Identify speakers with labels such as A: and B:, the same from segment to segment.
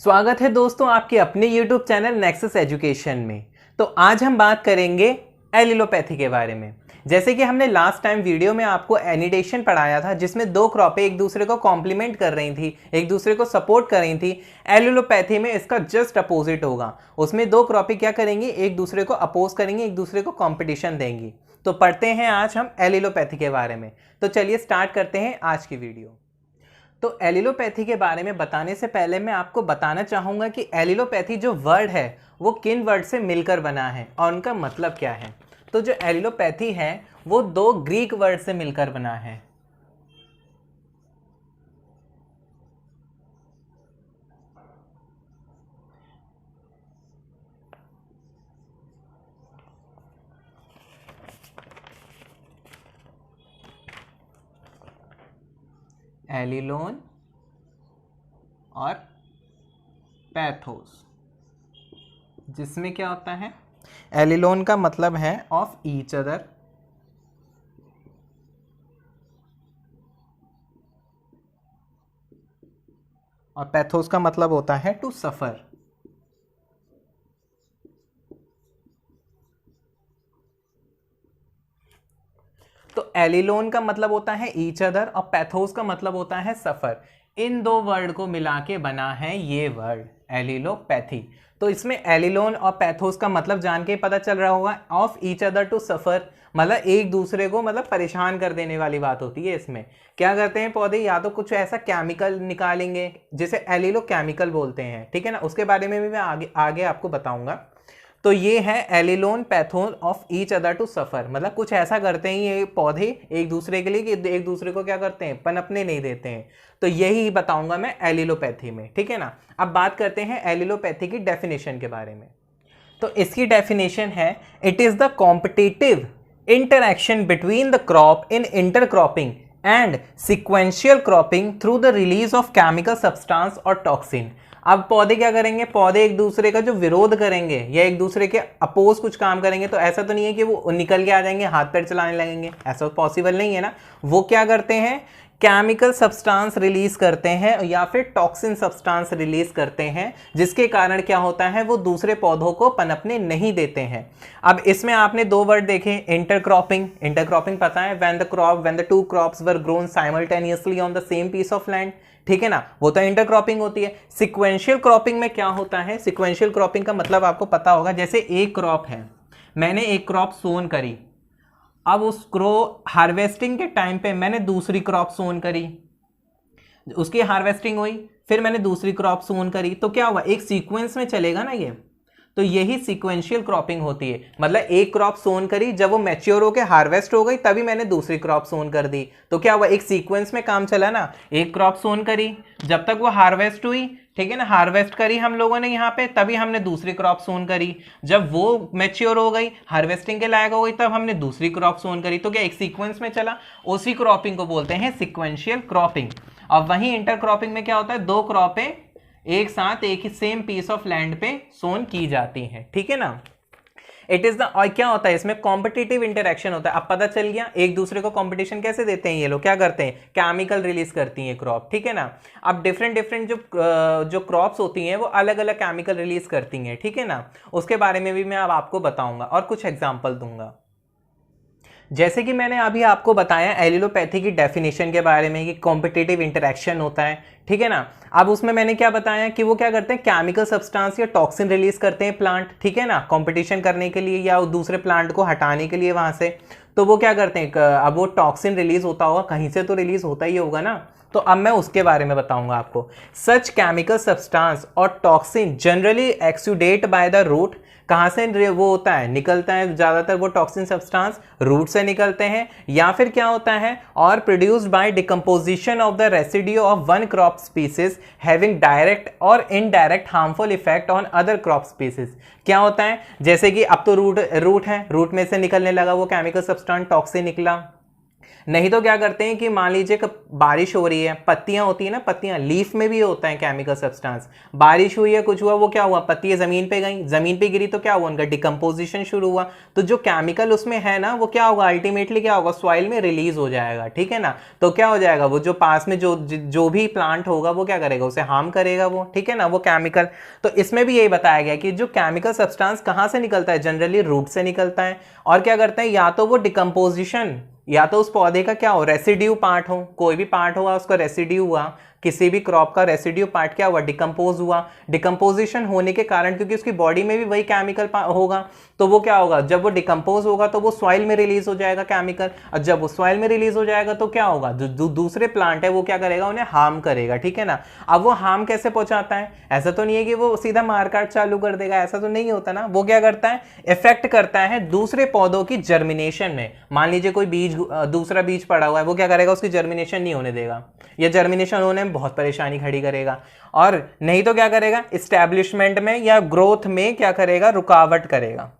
A: स्वागत है दोस्तों आपके अपने YouTube चैनल नेक्सस एजुकेशन में। तो आज हम बात करेंगे एलिलोपैथी के बारे में। जैसे कि हमने लास्ट टाइम वीडियो में आपको एनिडेशन पढ़ाया था, जिसमें दो क्रॉपें एक दूसरे को कॉम्प्लीमेंट कर रही थी, एक दूसरे को सपोर्ट कर रही थी। एलिलोपैथी में इसका जस्ट अपोजिट होगा। उसमें दो क्रॉपें क्या करेंगी, एक दूसरे को अपोज करेंगी, एक दूसरे को कॉम्पिटिशन देंगी। तो पढ़ते हैं आज हम एलिलोपैथी के बारे में। तो चलिए स्टार्ट करते हैं आज की वीडियो। तो एलिलोपैथी के बारे में बताने से पहले मैं आपको बताना चाहूँगा कि एलिलोपैथी जो वर्ड है वो किन वर्ड से मिलकर बना है और उनका मतलब क्या है। तो जो एलिलोपैथी है वो दो ग्रीक वर्ड से मिलकर बना है। एलिलोन और पैथोस, जिसमें क्या होता है, एलिलोन का मतलब है ऑफ ईच अदर, और पैथोस का मतलब होता है टू सफर। तो एलिलोन का मतलब होता है ईच अदर और पैथोस का मतलब होता है सफर। इन दो वर्ड को मिला के बना है ये वर्ड एलिलोपैथी। तो इसमें एलिलोन और पैथोस का मतलब जान के पता चल रहा होगा, of each other to suffer, मतलब एक दूसरे को परेशान कर देने वाली बात होती है। इसमें क्या करते हैं पौधे, या तो कुछ ऐसा केमिकल निकालेंगे जिसे एलिलो केमिकल बोलते हैं, ठीक है ना। उसके बारे में भी मैं आगे आपको बताऊंगा। तो ये है allelon pathos of each other to suffer, मतलब कुछ ऐसा करते हैं ये पौधे एक दूसरे के लिए कि एक दूसरे को क्या करते हैं, पनपने नहीं देते हैं। तो यही बताऊंगा मैं एलिलोपैथी में, ठीक है ना। अब बात करते हैं एलिलोपैथी की डेफिनेशन के बारे में। तो इसकी डेफिनेशन है, it is the competitive interaction between the crop in intercropping and sequential cropping through the release of chemical substance और टॉक्सिन। अब पौधे क्या करेंगे, पौधे एक दूसरे का जो विरोध करेंगे या एक दूसरे के अपोज कुछ काम करेंगे, तो ऐसा तो नहीं है कि वो निकल के आ जाएंगे हाथ पैर चलाने लगेंगे, ऐसा पॉसिबल नहीं है ना। वो क्या करते हैं, केमिकल सब्सटेंस रिलीज करते हैं या फिर टॉक्सिन सब्सटेंस रिलीज करते हैं, जिसके कारण क्या होता है, वो दूसरे पौधों को पनपने नहीं देते हैं। अब इसमें आपने दो वर्ड देखे, इंटरक्रॉपिंग। इंटरक्रॉपिंग पता है, when the two crops were grown simultaneously on the same piece of land, ठीक है ना, वो तो इंटरक्रॉपिंग होती है। सिक्वेंशियल क्रॉपिंग में क्या होता है, सिक्वेंशियल क्रॉपिंग का मतलब आपको पता होगा, जैसे एक क्रॉप है, मैंने एक क्रॉप सोन करी, अब उस हार्वेस्टिंग के टाइम पे मैंने दूसरी क्रॉप सोन करी, उसकी हार्वेस्टिंग हुई, फिर मैंने दूसरी क्रॉप सोन करी, तो क्या हुआ, एक सीक्वेंस में चलेगा ना ये। तो यही सीक्वेंशियल क्रॉपिंग होती है, मतलब एक क्रॉप सोन करी, जब वो मैच्योर होकर हार्वेस्ट हो गई तभी मैंने दूसरी क्रॉप सोन कर दी। तो क्या हुआ, एक सीक्वेंस में काम चला ना, एक क्रॉप सोन करी जब तक वो हार्वेस्ट हुई, ठीक है ना, हार्वेस्ट करी हम लोगों ने यहाँ पे, तभी हमने दूसरी क्रॉप सोन करी, जब वो मैच्योर हो गई, हार्वेस्टिंग के लायक हो गई, तब हमने दूसरी क्रॉप सोन करी। तो क्या एक सीक्वेंस में चला, उसी क्रॉपिंग को बोलते हैं सीक्वेंशियल क्रॉपिंग। और वहीं इंटरक्रॉपिंग में क्या होता है, दो क्रॉपें एक साथ एक ही सेम पीस ऑफ लैंड पे सोन की जाती हैं, ठीक है ना। इट इज द, और क्या होता है इसमें, कॉम्पिटिटिव इंटरेक्शन होता है। अब पता चल गया एक दूसरे को कंपटीशन कैसे देते हैं ये लोग, क्या करते हैं, केमिकल रिलीज करती हैं क्रॉप, ठीक है ना। अब डिफरेंट जो क्रॉप्स होती हैं वो अलग अलग केमिकल रिलीज करती हैं, ठीक है ना। उसके बारे में भी मैं अब आपको बताऊंगा और कुछ एग्जाम्पल दूंगा। जैसे कि मैंने अभी आपको बताया एलिलोपैथी की डेफिनेशन के बारे में कि कॉम्पिटिटिव इंटरेक्शन होता है, ठीक है ना। अब उसमें मैंने क्या बताया कि वो क्या करते हैं, केमिकल सब्सटेंस या टॉक्सिन रिलीज करते हैं प्लांट, ठीक है ना, कंपटीशन करने के लिए या दूसरे प्लांट को हटाने के लिए वहां से। तो वो क्या करते हैं, अब वो टॉक्सिन रिलीज होता होगा, कहीं से तो रिलीज होता ही होगा ना। तो अब मैं उसके बारे में बताऊंगा आपको। सच केमिकल सब्सटेंस और toxin generally exudate by the root. कहाँ से वो होता है, निकलता है, ज़्यादातर वो टॉक्सिन सब्सटेंस रूट से निकलते हैं, या फिर क्या होता है, और produced by decomposition of the residue of one crop species having direct और indirect harmful effect on other crop species. क्या होता है, जैसे कि अब तो रूट है, रूट में से निकलने लगा वो केमिकल सब्सटेंस, टॉक्सिन निकला, नहीं तो क्या करते हैं कि मान लीजिए कि बारिश हो रही है, पत्तियां होती है ना, पत्तियां, लीफ में भी होता है केमिकल सब्सटेंस, बारिश हुई है, कुछ हुआ, वो क्या हुआ, पत्तियां जमीन पे गई, जमीन पे गिरी तो क्या हुआ, उनका डिकम्पोजिशन शुरू हुआ, तो जो केमिकल उसमें है ना वो क्या होगा, अल्टीमेटली क्या होगा, सॉइल में रिलीज हो जाएगा, ठीक है ना। तो क्या हो जाएगा, वो जो पास में जो भी प्लांट होगा वो क्या करेगा, उसे हार्म करेगा वो, ठीक है ना, वो केमिकल। तो इसमें भी यही बताया गया कि जो केमिकल सब्सटेंस कहाँ से निकलता है, जनरली रूट से निकलता है, और क्या करता है, या तो वो डिकम्पोजिशन, या तो उस पौधे का क्या हो, रेसिड्यू पार्ट हो, कोई भी पार्ट हुआ उसका रेसिड्यू हुआ, किसी भी क्रॉप का रेसिड्यू पार्ट क्या हुआ, डिकम्पोज हुआ, डिकम्पोजिशन होने के कारण क्योंकि उसकी बॉडी में भी वही केमिकल होगा, तो वो क्या होगा, जब वो डिकम्पोज होगा तो वो सॉइल में रिलीज हो जाएगा केमिकल, और जब वो सॉइल में रिलीज हो जाएगा तो क्या होगा, जो दूसरे प्लांट है वो क्या करेगा, उन्हें हार्म करेगा, ठीक है ना। अब वो हार्म कैसे पहुंचाता है, ऐसा तो नहीं है कि वो सीधा मारकाट चालू कर देगा, ऐसा तो नहीं होता ना, वो क्या करता है, इफेक्ट करता है दूसरे पौधों की जर्मिनेशन में। मान लीजिए कोई बीज, दूसरा बीज पड़ा हुआ है, वो क्या करेगा, उसकी जर्मिनेशन नहीं होने देगा, या जर्मिनेशन होने में बहुत परेशानी खड़ी करेगा, और नहीं तो क्या करेगा, इस्टेब्लिशमेंट में या ग्रोथ में क्या करेगा, रुकावट करेगा,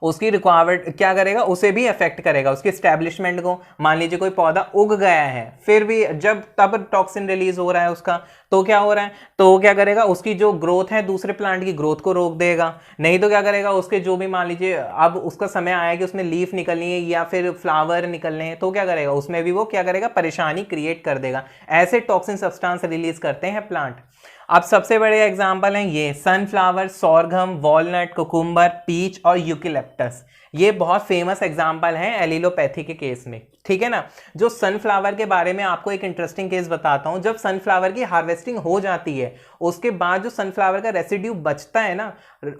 A: उसकी रिक्वायरमेंट क्या करेगा, उसे भी अफेक्ट करेगा, उसके स्टैब्लिशमेंट को। मान लीजिए कोई पौधा उग गया है, फिर भी जब तब टॉक्सिन रिलीज हो रहा है उसका, तो क्या हो रहा है, तो वो क्या करेगा, उसकी जो ग्रोथ है, दूसरे प्लांट की ग्रोथ को रोक देगा। नहीं तो क्या करेगा, उसके जो भी, मान लीजिए अब उसका समय आया कि उसमें लीफ निकलनी है या फिर फ्लावर निकलने हैं, तो क्या करेगा, उसमें भी वो क्या करेगा, परेशानी क्रिएट कर देगा। ऐसे टॉक्सिन सब्सटेंस रिलीज करते हैं प्लांट। अब सबसे बड़े एग्जाम्पल हैं ये sunflower, sorghum, walnut, cucumber, peach और यूकेलिप्टस। ये बहुत फेमस एग्जाम्पल हैं एलिलोपैथी के केस में, ठीक है ना। जो सनफ्लावर के बारे में आपको एक इंटरेस्टिंग केस बताता हूं। जब सनफ्लावर की हार्वेस्टिंग हो जाती है, उसके बाद जो सनफ्लावर का रेसिड्यू बचता है ना,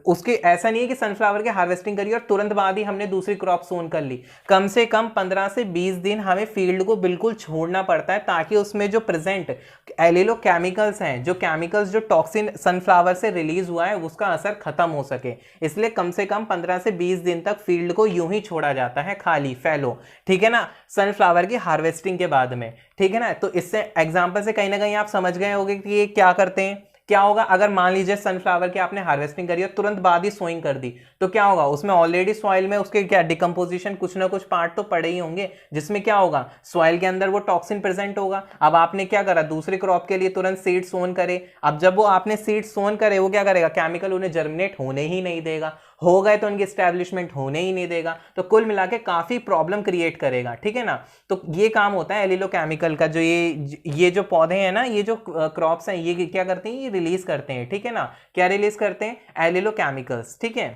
A: उसके ऐसा नहीं है कि सनफ्लावर की हार्वेस्टिंग करी और तुरंत बाद ही हमने दूसरी क्रॉप सोन कर ली। कम से कम 15 से 20 दिन हमें फील्ड को बिल्कुल छोड़ना पड़ता है, ताकि उसमें जो प्रेजेंट एलिलो केमिकल्स हैं, जो केमिकल्स जो टॉक्सिन सनफ्लावर से रिलीज हुआ है, उसका असर खत्म हो सके। इसलिए कम से कम 15 से 20 दिन तक फील्ड को यूं ही छोड़ा जाता है, खाली फैलो, ठीक है ना, सनफ्लावर की हार्वेस्टिंग के बाद में, ठीक है ना। तो इससे एग्जांपल से कहीं ना कहीं आप समझ गए होंगे कि ये क्या करते हैं। क्या होगा, अगर मान लीजिए सनफ्लावर की आपने हार्वेस्टिंग करी और तुरंत बाद ही सोइंग कर दी, तो क्या होगा, उसमें ऑलरेडी सॉइल में उसके क्या डिकम्पोजिशन, कुछ ना कुछ पार्ट तो पड़े ही होंगे, जिसमें क्या होगा, सॉइल के अंदर वो टॉक्सिन प्रेजेंट होगा। अब आपने क्या करा, दूसरी क्रॉप के लिए तुरंत सीड सोन करे। अब जब वो आपने सीड सोन करे, वो क्या करेगा, केमिकल उन्हें जर्मिनेट होने ही नहीं देगा, हो गए तो उनकी एस्टैब्लिशमेंट होने ही नहीं देगा। तो कुल मिला के काफी प्रॉब्लम क्रिएट करेगा, ठीक है ना। तो ये काम होता है एलिलोकेमिकल का। जो ये जो पौधे हैं ना, ये जो क्रॉप्स हैं, ये क्या करते हैं, ये रिलीज करते हैं, ठीक है ना। क्या रिलीज करते हैं, एलिलोकेमिकल्स, ठीक है।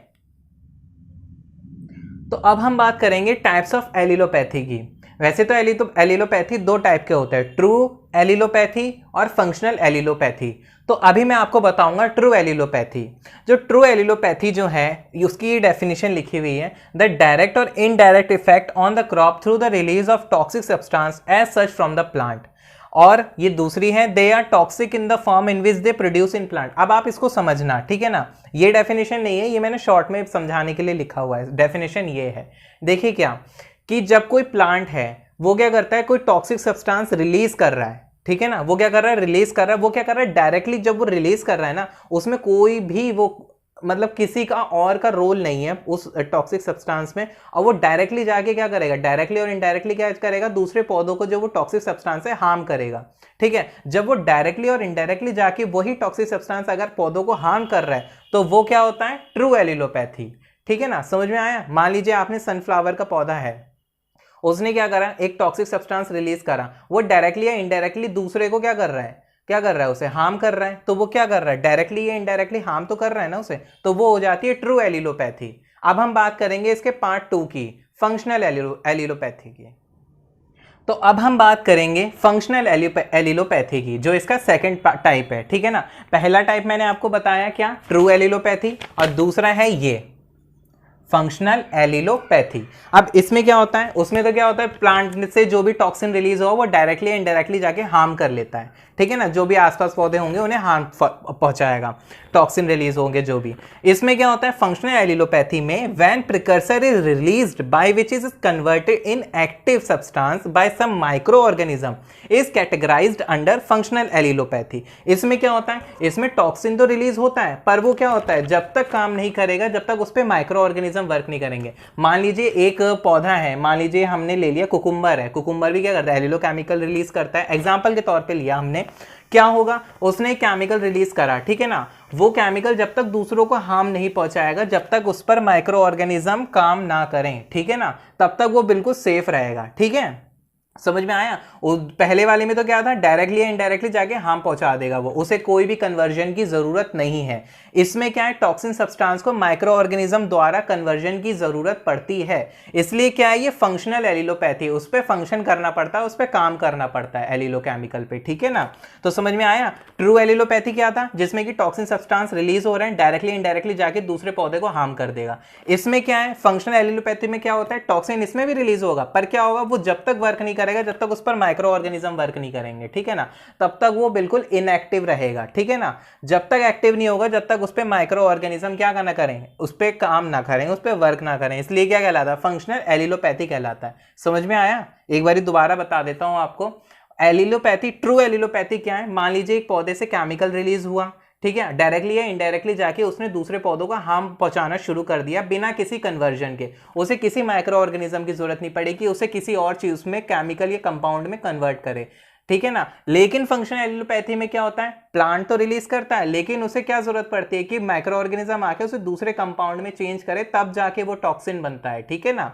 A: तो अब हम बात करेंगे टाइप्स ऑफ एलिलोपैथी की। वैसे तो एलिलोपैथी दो टाइप के होते हैं, ट्रू एलिलोपैथी और फंक्शनल एलिलोपैथी। तो अभी मैं आपको बताऊंगा ट्रू एलिलोपैथी। जो ट्रू एलिलोपैथी जो है, उसकी डेफिनेशन लिखी हुई है, द डायरेक्ट और indirect effect on the crop through the release of toxic substance as such from the plant. और ये दूसरी है, they are toxic in the form in which they produce in plant. अब आप इसको समझना, ठीक है ना, ये डेफिनेशन नहीं है, ये मैंने शॉर्ट में समझाने के लिए लिखा हुआ है। डेफिनेशन ये है, देखिए क्या, कि जब कोई प्लांट है वो क्या करता है, कोई टॉक्सिक सब्सटेंस रिलीज कर रहा है, ठीक है ना, वो क्या कर रहा है, रिलीज कर रहा है। वो क्या कर रहा है, डायरेक्टली जब वो रिलीज कर रहा है ना, उसमें कोई भी वो मतलब किसी का और का रोल नहीं है उस टॉक्सिक सब्सटेंस में, और वो डायरेक्टली जाके क्या करेगा, डायरेक्टली और इनडायरेक्टली क्या करेगा, दूसरे पौधों को जो वो टॉक्सिक सब्सटेंस है हार्म करेगा, ठीक है। जब वो डायरेक्टली और इनडायरेक्टली जाके वही टॉक्सिक सब्सटेंस अगर पौधों को हार्म कर रहा है, तो वो क्या होता है, ट्रू एलिलोपैथी, ठीक है ना। समझ में आया। मान लीजिए आपने सनफ्लावर का पौधा है, उसने क्या करा, एक टॉक्सिक सब्सटेंस रिलीज करा, वो डायरेक्टली या इनडायरेक्टली दूसरे को क्या कर रहा है, उसे हार्म कर रहा है। तो वो क्या कर रहा है, डायरेक्टली या इनडायरेक्टली हार्म तो कर रहा है ना उसे, तो वो हो जाती है ट्रू एलिलोपैथी। अब हम बात करेंगे इसके पार्ट 2 की, फंक्शनल एलिलोपैथी की। तो अब हम बात करेंगे फंक्शनल एलिलोपैथी की, जो इसका सेकंड टाइप है, ठीक है ना। पहला टाइप मैंने आपको बताया क्या, ट्रू एलिलोपैथी, और दूसरा है ये फंक्शनल एलिलोपैथी। अब इसमें क्या होता है, उसमें तो क्या होता है, प्लांट से जो भी टॉक्सिन रिलीज हो वो डायरेक्टली इनडायरेक्टली जाके हार्म कर लेता है, ठीक है ना, जो भी आसपास पौधे होंगे उन्हें हार्म पहुंचाएगा, टॉक्सिन रिलीज होंगे जो भी। इसमें क्या होता है फंक्शनल एलिलोपैथी में, when precursor is released by which is converted in active substance by some micro organism is categorised under functional allelopathy. इसमें क्या होता है, इसमें टॉक्सिन तो रिलीज होता है पर वो क्या होता है जब तक काम नहीं करेगा, जब तक उस पर माइक्रो ऑर्गेनिज्म वर्क नहीं करेंगे। मान लीजिए एक पौधा है, मान लीजिए हमने ले लिया कुकुम्बर है, कुकुम्बर भी क्या करता है एलिलोकेमिकल रिलीज करता है, एग्जाम्पल के तौर पे लिया हमने। क्या होगा, उसने केमिकल रिलीज करा, ठीक है ना, वो केमिकल जब तक दूसरों को हार्म नहीं पहुंचाएगा, जब तक उस पर माइक्रो ऑर्गेनिज्म काम ना करें, ठीक है ना, तब तक वो बिल्कुल सेफ रहेगा। ठीक है, समझ में आया। पहले वाले में तो क्या था, डायरेक्टली या इनडायरेक्टली जाके हार्म पहुंचा देगा वो, उसे कोई भी कन्वर्जन की जरूरत नहीं है। इसमें क्या है, टॉक्सिन सब्सटेंस को माइक्रो ऑर्गेनिज्म द्वारा कन्वर्जन की जरूरत पड़ती है, इसलिए क्या है ये फंक्शनल एलिलोपैथी, उस पर फंक्शन करना पड़ता है, उस पर काम करना पड़ता है एलिलोकेमिकल पे, ठीक है ना। तो समझ में आया। ट्रू एलिलोपैथी क्या था, जिसमें कि टॉक्सिन सब्सटेंस रिलीज हो रहे हैं, डायरेक्टली इनडायरेक्टली जाके दूसरे पौधे को हार्म कर देगा। इसमें क्या है, फंक्शनल एलिलोपैथी में क्या होता है, टॉक्सिन इसमें भी रिलीज होगा, पर क्या होगा, वो जब तक वर्क नहीं करेगा, जब तक उस पर माइक्रो ऑर्गेनिज्म वर्क नहीं करेंगे, ठीक है ना, तब तक वो बिल्कुल इनएक्टिव रहेगा, ठीक है ना। जब तक एक्टिव नहीं होगा, जब तक उस पर माइक्रो ऑर्गेनिज्म क्या करना करें, उस पर काम ना करेंगे, उस पर वर्क ना करें, इसलिए क्या कहलाता है, फंक्शनल एलिलोपैथी कहलाता है। समझ में आया। एक बार दोबारा बता देता हूं आपको, एलिलोपैथी, ट्रू एलिलोपैथी क्या है, मान लीजिए एक पौधे से केमिकल रिलीज हुआ, ठीक है, डायरेक्टली या इनडायरेक्टली जाके उसने दूसरे पौधों को हार्म पहुंचाना शुरू कर दिया बिना किसी कन्वर्जन के, उसे किसी माइक्रो ऑर्गेनिज्म की जरूरत नहीं पड़ेगी, उसे किसी और चीज में केमिकल या कंपाउंड में कन्वर्ट करे, ठीक है ना। लेकिन फंक्शनल एलिलोपैथी में क्या होता है, प्लांट तो रिलीज करता है, लेकिन उसे क्या जरूरत पड़ती है कि माइक्रो ऑर्गेनिज्म आके उसे दूसरे कंपाउंड में चेंज करे, तब जाके वो टॉक्सिन बनता है, ठीक है ना।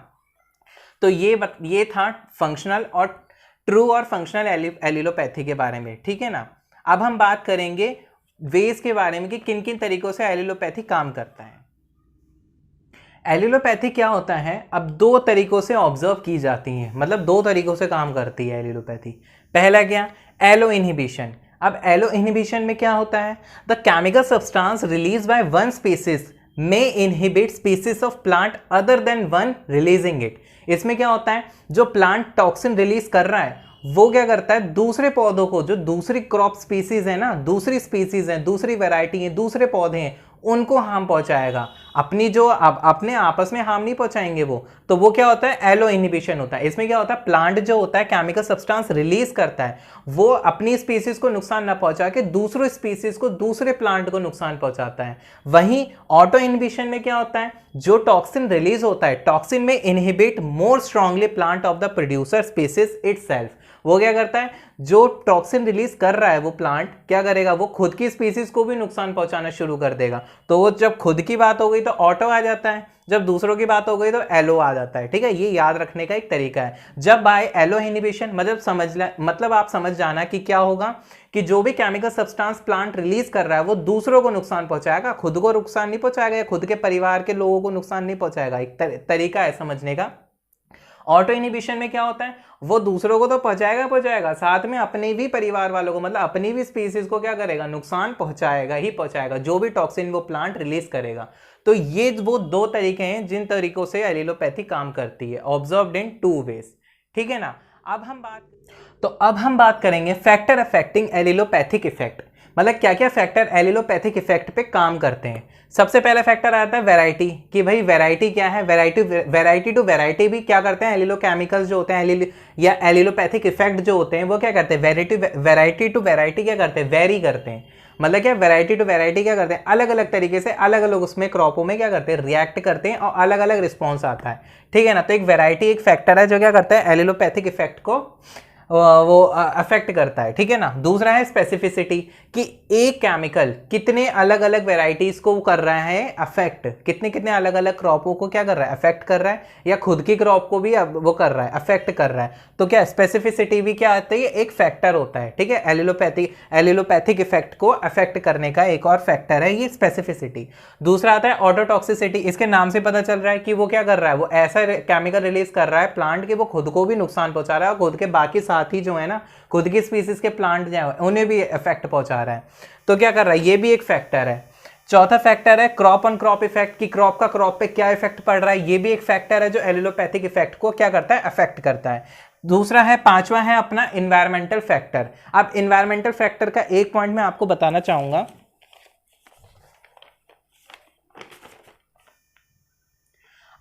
A: तो ये था फंक्शनल और ट्रू और फंक्शनल एलिलोपैथी के बारे में, ठीक है ना। अब हम बात करेंगे वेज के बारे में कि किन किन तरीकों से एलिलोपैथी काम करता है। एलिलोपैथी क्या होता है, अब दो तरीकों से ऑब्जर्व की जाती है, मतलब दो तरीकों से काम करती है एलिलोपैथी। पहला क्या, एलो इनहिबिशन। अब एलो इनहिबिशन में क्या होता है, the chemical substance release by one species में inhibit species of plant other than one releasing it. इसमें क्या होता है, जो प्लांट टॉक्सिन रिलीज कर रहा है वो क्या करता है, दूसरे पौधों को, जो दूसरी क्रॉप स्पीसीज है ना, दूसरी स्पीसीज है, दूसरी वैरायटी है, दूसरे पौधे हैं, उनको हार्म पहुंचाएगा, अपनी जो अपने आपस में हार्म नहीं पहुंचाएंगे वो। तो वो क्या होता है, एलो इनहिबिशन होता है। इसमें क्या होता है, प्लांट जो होता है केमिकल सब्सटेंस रिलीज करता है, वो अपनी स्पीसीज को नुकसान ना पहुंचा के दूसरे स्पीसीज को, दूसरे प्लांट को नुकसान पहुंचाता है। वहीं ऑटो इनहिबिशन में क्या होता है, जो टॉक्सिन रिलीज होता है, टॉक्सिन में inhibit more strongly plant of the producer species itself. वो क्या करता है, जो टॉक्सिन रिलीज कर रहा है वो प्लांट क्या करेगा, वो खुद की स्पीसीज को भी नुकसान पहुंचाना शुरू कर देगा। तो वो जब खुद की बात हो गई तो ऑटो आ जाता है, जब दूसरों की बात हो गई तो एलो आ जाता है, ठीक है। ये याद रखने का एक तरीका है। जब बाय एलो इनहिबिशन मतलब आप समझ जाना कि क्या होगा, कि जो भी केमिकल सब्सटेंस प्लांट रिलीज कर रहा है वो दूसरों को नुकसान पहुंचाएगा, खुद को नुकसान नहीं पहुंचाएगा, या खुद के परिवार के लोगों को नुकसान नहीं पहुंचाएगा। एक तरीका है समझने का। ऑटो इनहिबिशन में क्या होता है, वो दूसरों को तो पहुंचाएगा, साथ में अपने भी परिवार वालों को, मतलब अपनी भी स्पीसीज को क्या करेगा, नुकसान पहुंचाएगा ही पहुंचाएगा, जो भी टॉक्सिन वो प्लांट रिलीज करेगा। तो ये वो दो तरीके हैं जिन तरीकों से एलिलोपैथी काम करती है, ऑब्जर्व्ड इन टू वेज, ठीक है ना। अब हम बात करेंगे फैक्टर अफेक्टिंग एलिलोपैथिक इफेक्ट, मतलब क्या क्या फैक्टर एलिलोपैथिक इफेक्ट पे काम करते हैं। सबसे पहला फैक्टर आता है वैरायटी, कि भाई वैरायटी क्या है, वैरायटी टू वैरायटी भी क्या करते हैं, एलिलोकेमिकल्स जो होते हैं या एलिलोपैथिक इफेक्ट जो होते हैं वो क्या करते हैं, वैरायटी टू वैरायटी क्या करते हैं, वेरी करते हैं। मतलब क्या, वैरायटी टू वैरायटी क्या करते हैं, अलग अलग तरीके से अलग अलग उसमें क्रॉपों में क्या करते हैं, रिएक्ट करते हैं और अलग अलग रिस्पॉन्स आता है, ठीक है ना। तो एक वैरायटी एक फैक्टर है जो क्या करता है, एलिलोपैथिक इफेक्ट को वो अफेक्ट करता है, ठीक है ना। दूसरा है स्पेसिफिसिटी, कि एक केमिकल कितने अलग अलग वेराइटीज को कर रहा है अफेक्ट, कितने अलग अलग क्रॉपों को क्या कर रहा है, अफेक्ट कर रहा है, या खुद की क्रॉप को भी वो कर रहा है, अफेक्ट कर रहा है। तो क्या स्पेसिफिसिटी भी क्या आती है, एक फैक्टर होता है, ठीक है। एलिलोपैथिक इफेक्ट को अफेक्ट करने का एक और फैक्टर है ये स्पेसिफिसिटी। दूसरा आता है ऑटोटॉक्सिसिटी, इसके नाम से पता चल रहा है कि वो क्या कर रहा है, वो ऐसा केमिकल रिलीज कर रहा है प्लांट के, वो खुद को भी नुकसान पहुंचा रहा है और खुद के बाकी साथी जो है ना, खुद की स्पीसीज के प्लांट जो है उन्हें भी इफेक्ट पहुंचा रहा है। तो क्या कर रहा है, ये भी एक फैक्टर है। चौथा फैक्टर है क्रॉप ऑन क्रॉप इफेक्ट, की क्रॉप का क्रॉप पे क्या इफेक्ट पड़ रहा है, ये भी एक फैक्टर है जो एलिलोपैथिक इफेक्ट को क्या करता है, अफेक्ट करता है। दूसरा है, पांचवा है अपना इन्वायरमेंटल फैक्टर। अब इन्वायरमेंटल फैक्टर का एक पॉइंट मैं आपको बताना चाहूंगा।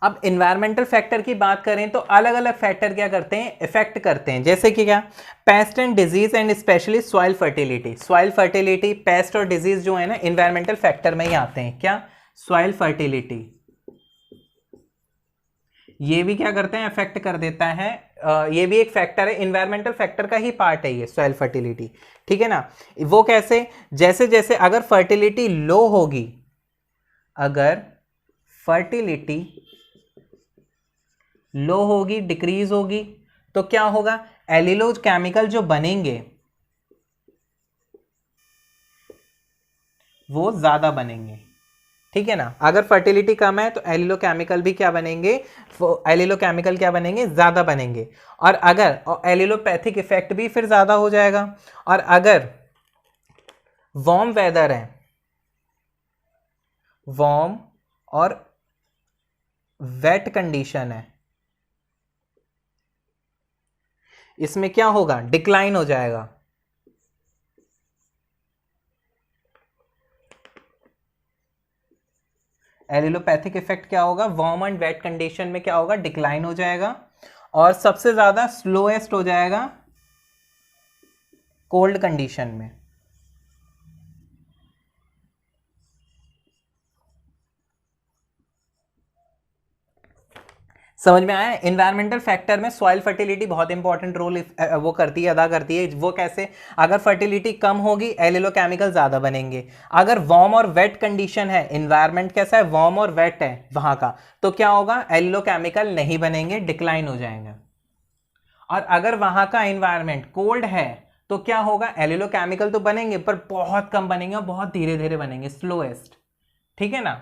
A: अब इन्वायरमेंटल फैक्टर की बात करें तो अलग अलग फैक्टर क्या करते हैं, इफेक्ट करते हैं। जैसे कि क्या, paste and disease and specially soil fertility. Soil fertility, paste और डिजीज जो है ना इन्वायरमेंटल फैक्टर में ही आते हैं। क्या, सॉइल फर्टिलिटी, ये भी क्या करते हैं, इफेक्ट कर देता है। ये भी एक फैक्टर है, इन्वायरमेंटल फैक्टर का ही पार्ट है ये सॉइल फर्टिलिटी, ठीक है ना। वो कैसे, जैसे जैसे अगर फर्टिलिटी लो होगी, अगर फर्टिलिटी लो होगी, डिक्रीज होगी, तो क्या होगा, एलिलोज केमिकल जो बनेंगे वो ज्यादा बनेंगे, ठीक है ना। अगर फर्टिलिटी कम है तो एलिलो केमिकल भी क्या बनेंगे, एलिलो केमिकल क्या बनेंगे, ज्यादा बनेंगे। और अगर एलिलोपैथिक इफेक्ट भी फिर ज्यादा हो जाएगा। और अगर वार्म वेदर है, वार्म और वेट कंडीशन है, इसमें क्या होगा, डिक्लाइन हो जाएगा। एलिलोपैथिक इफेक्ट क्या होगा, वार्म एंड वेट कंडीशन में क्या होगा, डिक्लाइन हो जाएगा। और सबसे ज्यादा स्लोएस्ट हो जाएगा कोल्ड कंडीशन में। समझ में आया। इन्वायरमेंटल फैक्टर में सॉइल फर्टिलिटी बहुत इंपॉर्टेंट रोल वो करती है, अदा करती है। वो कैसे, अगर फर्टिलिटी कम होगी एलिलोकेमिकल ज्यादा बनेंगे। अगर वार्म और वेट कंडीशन है, इन्वायरमेंट कैसा है, वार्म और वेट है वहां का, तो क्या होगा, एलिलोकेमिकल नहीं बनेंगे, डिक्लाइन हो जाएंगे। और अगर वहां का इन्वायरमेंट कोल्ड है तो क्या होगा, एलिलोकेमिकल तो बनेंगे पर बहुत कम बनेंगे और बहुत धीरे धीरे बनेंगे, स्लोएस्ट, ठीक है ना।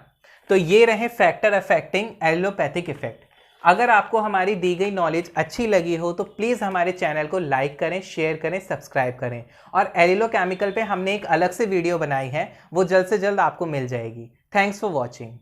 A: तो ये रहे फैक्टर अफेक्टिंग एलिलोपैथिक इफेक्ट। अगर आपको हमारी दी गई नॉलेज अच्छी लगी हो तो प्लीज़ हमारे चैनल को लाइक करें, शेयर करें, सब्सक्राइब करें। और एलिलोकेमिकल पे हमने एक अलग से वीडियो बनाई है, वो जल्द से जल्द आपको मिल जाएगी। Thanks for watching.